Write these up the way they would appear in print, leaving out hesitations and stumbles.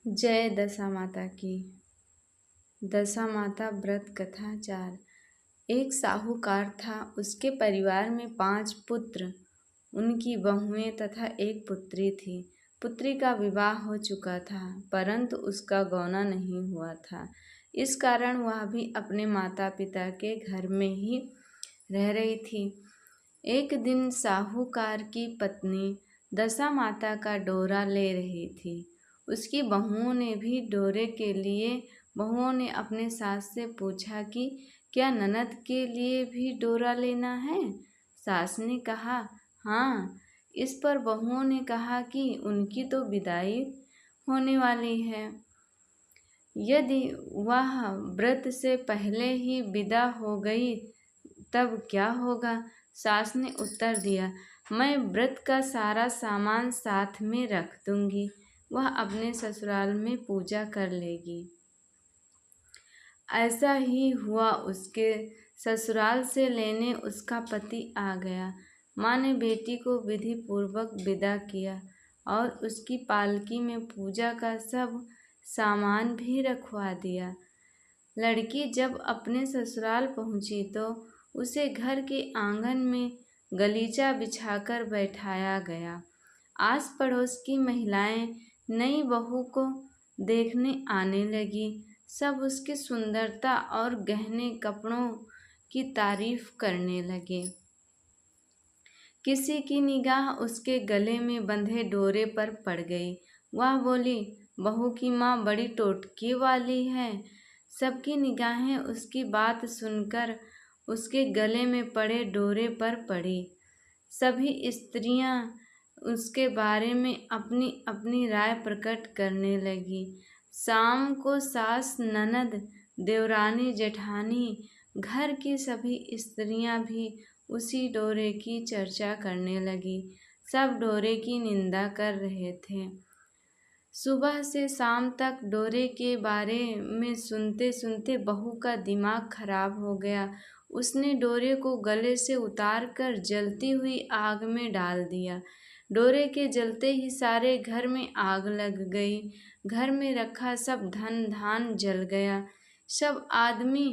जय दशा माता की। दशा माता व्रत कथा 4। एक साहूकार था। उसके परिवार में 5 पुत्र, उनकी बहुएं तथा एक पुत्री थी। पुत्री का विवाह हो चुका था, परंतु उसका गौना नहीं हुआ था। इस कारण वह भी अपने माता पिता के घर में ही रह रही थी। एक दिन साहूकार की पत्नी दशा माता का डोरा ले रही थी। उसकी बहुओं ने भी डोरे के लिए बहुओं ने अपने सास से पूछा कि क्या ननद के लिए भी डोरा लेना है। सास ने कहा हाँ। इस पर बहुओं ने कहा कि उनकी तो विदाई होने वाली है, यदि वह व्रत से पहले ही विदा हो गई तब क्या होगा। सास ने उत्तर दिया, मैं व्रत का सारा सामान साथ में रख दूंगी, वह अपने ससुराल में पूजा कर लेगी। ऐसा ही हुआ। उसके ससुराल से लेने उसका पति आ गया। माँ ने बेटी को विधि पूर्वक विदा किया और उसकी पालकी में पूजा का सब सामान भी रखवा दिया। लड़की जब अपने ससुराल पहुंची तो उसे घर के आंगन में गलीचा बिछाकर बैठाया गया। आस पड़ोस की महिलाएं नई बहू को देखने आने लगी। सब उसकी सुंदरता और गहने कपड़ों की तारीफ करने लगे। किसी की निगाह उसके गले में बंधे डोरे पर पड़ गई। वह बोली, बहू की माँ बड़ी टोटकी वाली है। सबकी निगाहें उसकी बात सुनकर उसके गले में पड़े डोरे पर पड़ी। सभी स्त्रियां उसके बारे में अपनी अपनी राय प्रकट करने लगी। शाम को सास, ननद, देवरानी, जेठानी, घर की सभी स्त्रियां भी उसी डोरे की चर्चा करने लगी। सब डोरे की निंदा कर रहे थे। सुबह से शाम तक डोरे के बारे में सुनते सुनते बहू का दिमाग खराब हो गया। उसने डोरे को गले से उतार कर जलती हुई आग में डाल दिया। डोरे के जलते ही सारे घर में आग लग गई। घर में रखा सब धन धान जल गया। सब आदमी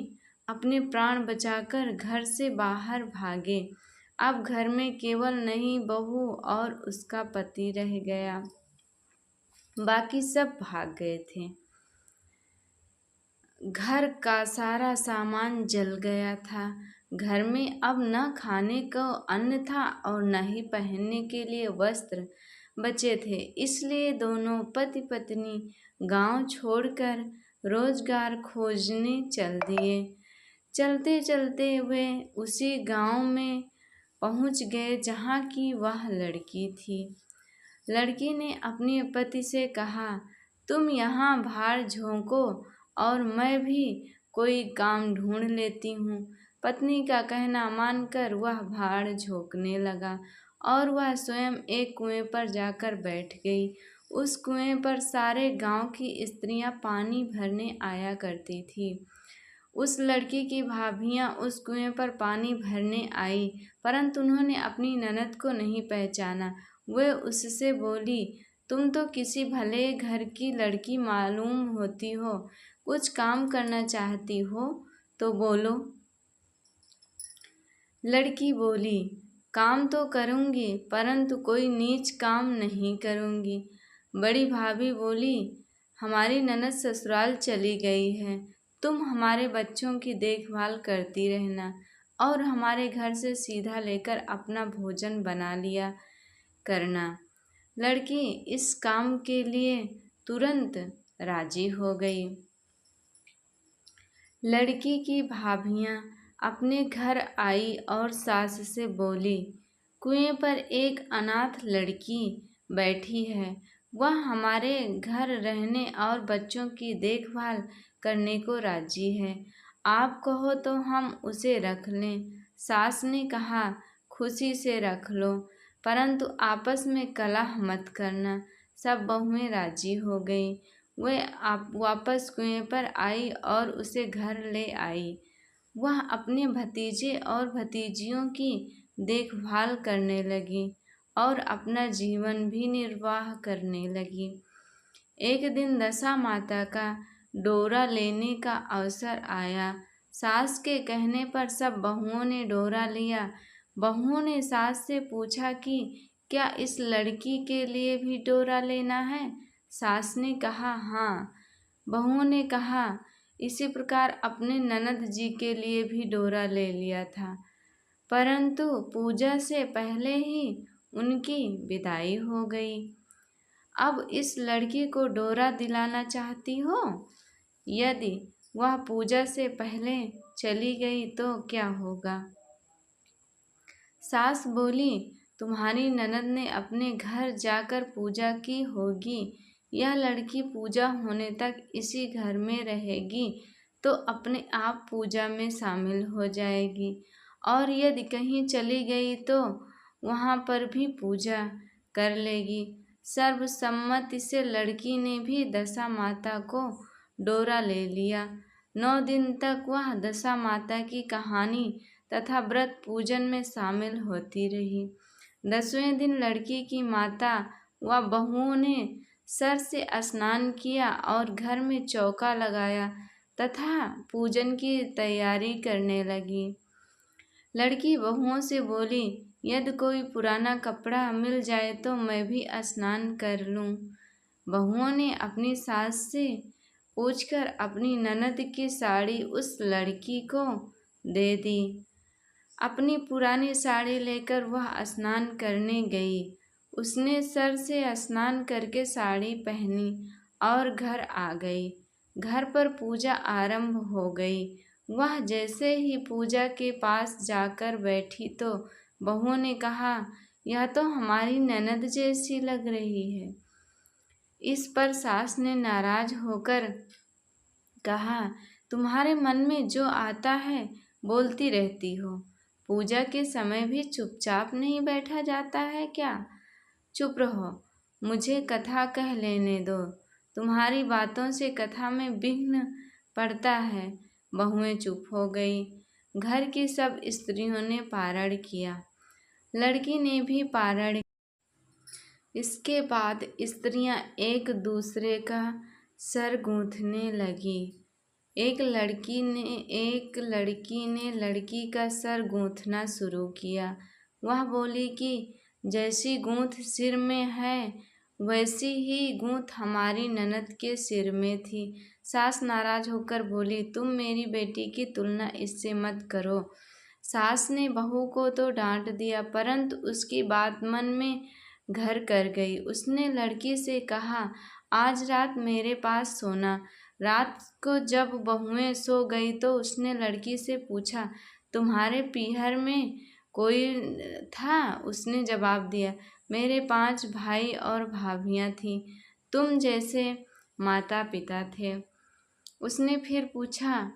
अपने प्राण बचाकर घर से बाहर भागे। अब घर में केवल नई बहू और उसका पति रह गया, बाकी सब भाग गए थे। घर का सारा सामान जल गया था। घर में अब न खाने को अन्न था और न ही पहनने के लिए वस्त्र बचे थे। इसलिए दोनों पति पत्नी गांव छोड़कर रोजगार खोजने चल दिए। चलते चलते वे उसी गांव में पहुंच गए जहां की वह लड़की थी। लड़की ने अपने पति से कहा, तुम यहाँ भार झोंको और मैं भी कोई काम ढूंढ लेती हूँ। पत्नी का कहना मानकर वह भार झोंकने लगा और वह स्वयं एक कुएं पर जाकर बैठ गई। उस कुएं पर सारे गांव की स्त्रियां पानी भरने आया करती थी। उस लड़की की भाभियां उस कुएं पर पानी भरने आई, परंतु उन्होंने अपनी ननद को नहीं पहचाना। वे उससे बोली, तुम तो किसी भले घर की लड़की मालूम होती हो, कुछ काम करना चाहती हो तो बोलो। लड़की बोली, काम तो करूँगी, परंतु कोई नीच काम नहीं करूँगी। बड़ी भाभी बोली, हमारी ननद ससुराल चली गई है, तुम हमारे बच्चों की देखभाल करती रहना और हमारे घर से सीधा लेकर अपना भोजन बना लिया करना। लड़की इस काम के लिए तुरंत राजी हो गई। लड़की की भाभियां अपने घर आई और सास से बोली, कुएं पर एक अनाथ लड़की बैठी है, वह हमारे घर रहने और बच्चों की देखभाल करने को राजी है। आप कहो तो हम उसे रख लें। सास ने कहा, खुशी से रख लो, परंतु आपस में कलह मत करना। सब बहुएं राजी हो गई। वे आप वापस कुएं पर आई और उसे घर ले आई। वह अपने भतीजे और भतीजियों की देखभाल करने लगी और अपना जीवन भी निर्वाह करने लगी। एक दिन दशा माता का डोरा लेने का अवसर आया। सास के कहने पर सब बहुओं ने डोरा लिया। बहुओं ने सास से पूछा कि क्या इस लड़की के लिए भी डोरा लेना है? सास ने कहा हाँ। बहुओं ने कहा इसी प्रकार अपने ननद जी के लिए भी डोरा ले लिया था, परंतु पूजा से पहले ही उनकी विदाई हो गई। अब इस लड़की को डोरा दिलाना चाहती हो? यदि वह पूजा से पहले चली गई तो क्या होगा? सास बोली, तुम्हारी ननद ने अपने घर जाकर पूजा की होगी। यह लड़की पूजा होने तक इसी घर में रहेगी तो अपने आप पूजा में शामिल हो जाएगी, और यदि कहीं चली गई तो वहाँ पर भी पूजा कर लेगी। सर्वसम्मति से लड़की ने भी दशा माता को डोरा ले लिया। 9 दिन तक वह दशा माता की कहानी तथा व्रत पूजन में शामिल होती रही। 10वें दिन लड़की की माता व बहुओं ने सर से स्नान किया और घर में चौका लगाया तथा पूजन की तैयारी करने लगी। लड़की बहुओं से बोली, यदि कोई पुराना कपड़ा मिल जाए तो मैं भी स्नान कर लूं। बहुओं ने अपनी सास से पूछकर अपनी ननद की साड़ी उस लड़की को दे दी। अपनी पुरानी साड़ी लेकर वह स्नान करने गई। उसने सर से स्नान करके साड़ी पहनी और घर आ गई। घर पर पूजा आरंभ हो गई। वह जैसे ही पूजा के पास जाकर बैठी तो बहुओं ने कहा, यह तो हमारी ननद जैसी लग रही है। इस पर सास ने नाराज होकर कहा, तुम्हारे मन में जो आता है बोलती रहती हो। पूजा के समय भी चुपचाप नहीं बैठा जाता है क्या? चुप रहो, मुझे कथा कह लेने दो। तुम्हारी बातों से कथा में विघ्न पड़ता है। बहुएं चुप हो गई। घर की सब स्त्रियों ने पारण किया। लड़की ने भी पारण। इसके बाद स्त्रियां एक दूसरे का सर गूंथने लगी। एक लड़की ने लड़की का सर गूंथना शुरू किया। वह बोली कि जैसी गूंथ सिर में है वैसी ही गूंथ हमारी ननद के सिर में थी। सास नाराज होकर बोली, तुम मेरी बेटी की तुलना इससे मत करो। सास ने बहू को तो डांट दिया, परंतु उसकी बात मन में घर कर गई। उसने लड़की से कहा, आज रात मेरे पास सोना। रात को जब बहुएं सो गई तो उसने लड़की से पूछा, तुम्हारे पीहर में कोई था? उसने जवाब दिया, मेरे 5 भाई और भाभियां थीं, तुम जैसे माता पिता थे। उसने फिर पूछा,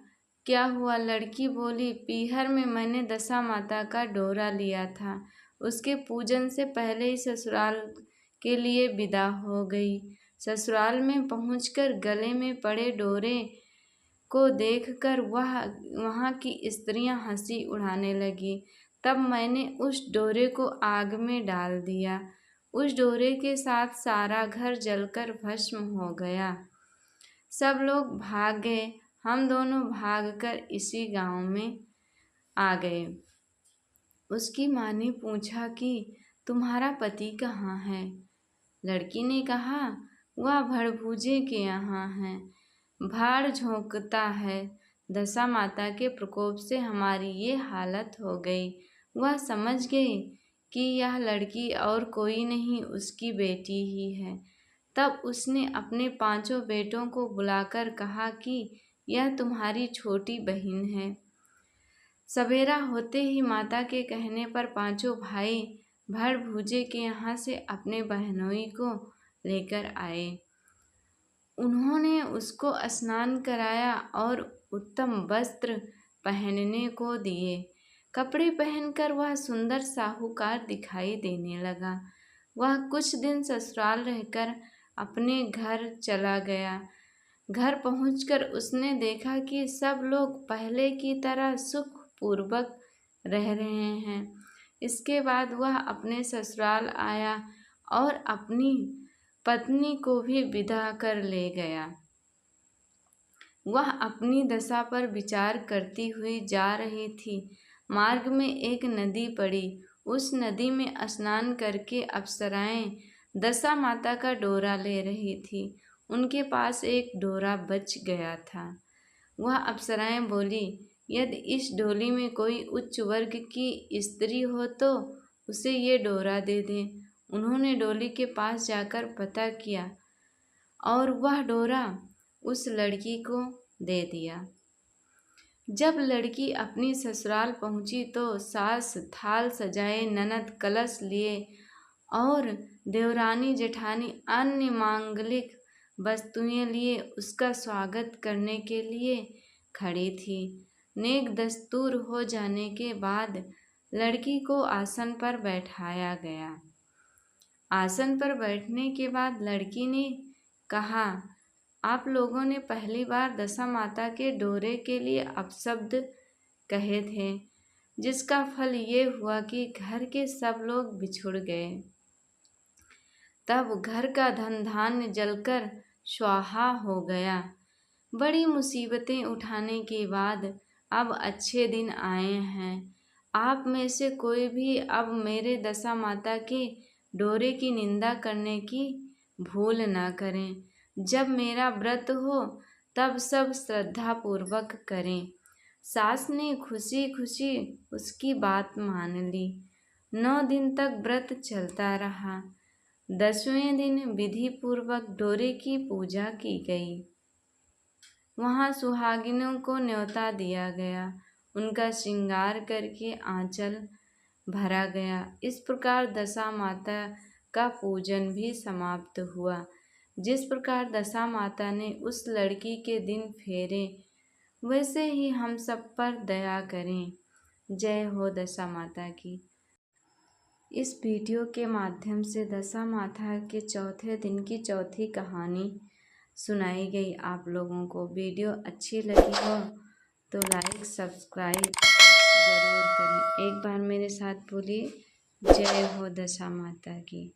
क्या हुआ? लड़की बोली, पीहर में मैंने दशा माता का डोरा लिया था। उसके पूजन से पहले ही ससुराल के लिए विदा हो गई। ससुराल में पहुंचकर गले में पड़े डोरे को देखकर वहाँ की स्त्रियां हंसी उड़ाने लगी। तब मैंने उस डोरे को आग में डाल दिया। उस डोरे के साथ सारा घर जलकर भस्म हो गया। सब लोग भाग गए। हम दोनों भागकर इसी गांव में आ गए। उसकी माँ ने पूछा कि तुम्हारा पति कहाँ है? लड़की ने कहा, वह भड़भूजे के यहाँ है, भाड़ झोंकता है। दशा माता के प्रकोप से हमारी ये हालत हो गई। वह समझ गई कि यह लड़की और कोई नहीं उसकी बेटी ही है। तब उसने अपने 5 बेटों को बुलाकर कहा कि यह तुम्हारी छोटी बहन है। सवेरा होते ही माता के कहने पर 5 भाई भड़भूजे के यहाँ से अपने बहनोई को लेकर आए। उन्होंने उसको स्नान कराया और उत्तम वस्त्र पहनने को दिए। कपड़े पहनकर वह सुंदर साहूकार दिखाई देने लगा। वह कुछ दिन ससुराल रहकर अपने घर चला गया। घर पहुंचकर उसने देखा कि सब लोग पहले की तरह सुखपूर्वक रह रहे हैं। इसके बाद वह अपने ससुराल आया और अपनी पत्नी को भी विदा कर ले गया। वह अपनी दशा पर विचार करती हुई जा रही थी। मार्ग में एक नदी पड़ी। उस नदी में स्नान करके अप्सराएं दशा माता का डोरा ले रही थी। उनके पास एक डोरा बच गया था। वह अप्सराएं बोली, यदि इस डोली में कोई उच्च वर्ग की स्त्री हो तो उसे ये डोरा दे दें। उन्होंने डोली के पास जाकर पता किया और वह डोरा उस लड़की को दे दिया। जब लड़की अपनी ससुराल पहुंची तो सास थाल सजाए, ननद कलश लिए और देवरानी जेठानी अन्य मांगलिक वस्तुएं लिए उसका स्वागत करने के लिए खड़ी थी। नेक दस्तूर हो जाने के बाद लड़की को आसन पर बैठाया गया। आसन पर बैठने के बाद लड़की ने कहा, आप लोगों ने पहली बार दशा माता के डोरे के लिए अपशब्द कहे थे, जिसका फल ये हुआ कि घर के सब लोग बिछुड़ गए। तब घर का धन धान्य जलकर स्वाहा हो गया। बड़ी मुसीबतें उठाने के बाद अब अच्छे दिन आए हैं। आप में से कोई भी अब मेरे दशा माता के डोरे की निंदा करने की भूल ना करें। जब मेरा व्रत हो तब सब श्रद्धा पूर्वक करें। सास ने खुशी खुशी उसकी बात मान ली। 9 दिन तक व्रत चलता रहा। 10वें दिन विधि पूर्वक डोरे की पूजा की गई। वहाँ सुहागिनों को न्योता दिया गया। उनका श्रृंगार करके आंचल भरा गया। इस प्रकार दशा माता का पूजन भी समाप्त हुआ। जिस प्रकार दशा माता ने उस लड़की के दिन फेरे, वैसे ही हम सब पर दया करें। जय हो दशा माता की। इस वीडियो के माध्यम से दशा माता के चौथे दिन की चौथी कहानी सुनाई गई। आप लोगों को वीडियो अच्छी लगी हो तो लाइक सब्सक्राइब ज़रूर करें। एक बार मेरे साथ बोलिए, जय हो दशा माता की।